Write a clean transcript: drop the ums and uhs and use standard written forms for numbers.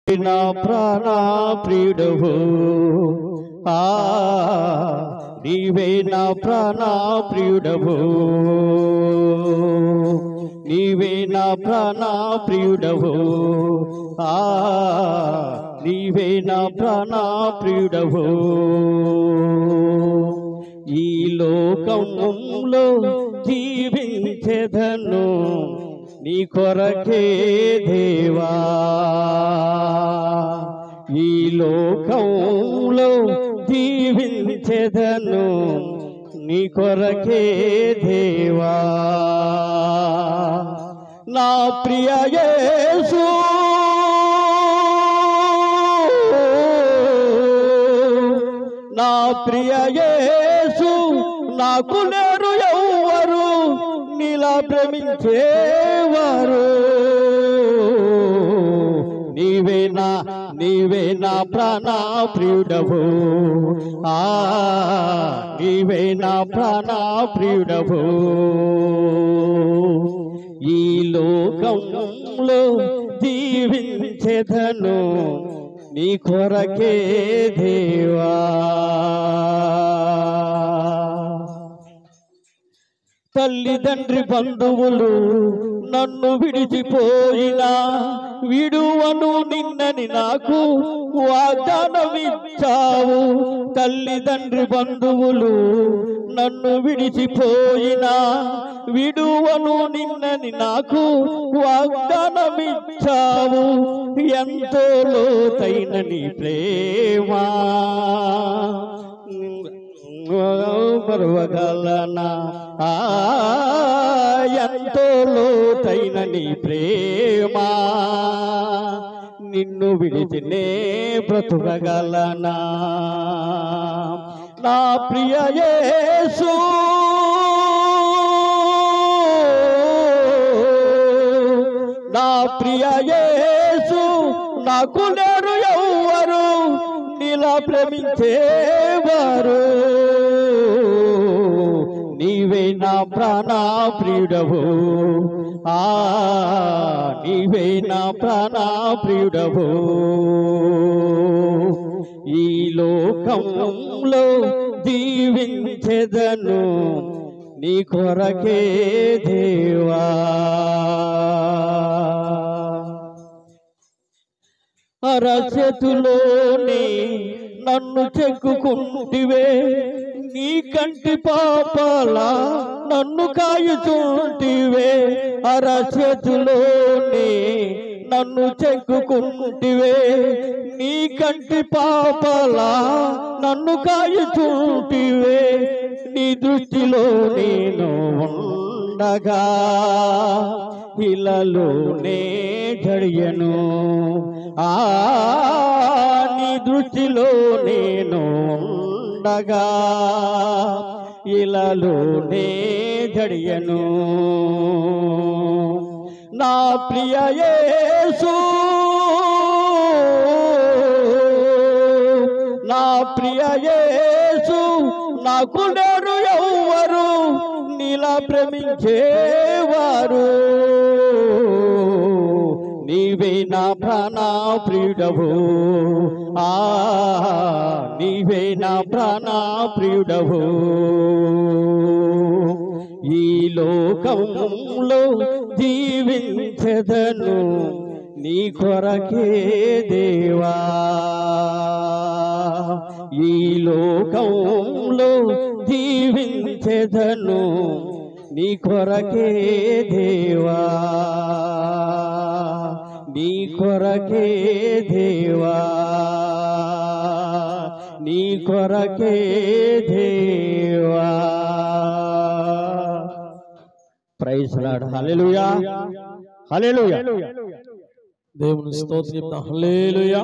నా ప్రాణ ప్రియుడవు నీవే నా ప్రాణ ప్రియుడవు నీవే నా ప్రాణ ప్రియుడవు నీవే నా ప్రాణ ప్రియుడవు ఈ లోకములో జీవించెదను నీ కొరకే దేవా ఈ లోకంలో జీవించెదను నీ కొరకే దేవా నా ప్రియ యేసు నా ప్రియ యేసు నాకు లేరు ఎవ్వరు నీలా ప్రేమించేవారు నీవే నా ప్రాణ ప్రియుడవు నీవే నా ప్రాణ ప్రియుడవు ఈ లోకంలో జీవించెదను నీ కొరకే దేవా తల్లిదండ్రి బంధువులు నన్ను విడిచిపోయినా విడువను నిన్నని నాకు వాగ్దానమిచ్చావు తల్లిదండ్రి బంధువులు నన్ను విడిచిపోయినా విడువను నిన్నని నాకు వాగ్దానమిచ్చావు ఎంతో లోతైన నీ ప్రేమ మరువగలనా ఎంతో లోతైన నీ ప్రేమ నిన్ను విడిచినే బ్రతుకగలనా నా ప్రియ యేసు నా ప్రియ యేసు నాకు లేరు ఎవ్వరు నీలా ప్రేమించేవారు నీవే నా ప్రాణ ప్రియుడవు నీవే నా ప్రాణ ప్రియుడవు ఈ లోకంలో జీవించెదను నీ కొరకే దేవా అరచేతులోనే నన్ను చెక్కుకుంటివే నీ కంటి పాపాలా నన్ను కాయుచుంటివే అరచేతులోనే నన్ను చెక్కుకుంటివే నీ కంటి పాపాలా నన్ను కాయుచుంటివే నీ దృష్టిలో నేను ఉండగా ఇలలోనే జడియను నీ దృష్టిలో నేను ఉండగా ఇలలోనే జడియను నా ప్రియ యేసు నా ప్రియ యేసు నాకు లేరు ఎవ్వరు నీలా ప్రేమించేవారు నీవే నా ప్రాణ ప్రియుడవు నీవే నా ప్రాణ ప్రియుడవు ఈ లోకంలో జీవించెదను నీ కొరకే దేవా ఈ లోకంలో జీవించెదను నీ కొరకే దేవా నీ కొరకే దేవా నీ కొరకే దేవా ప్రైజ్ లార్డ్ హల్లెలూయా హల్లెలూయా దేవుని స్తోత్రం హల్లెలూయా.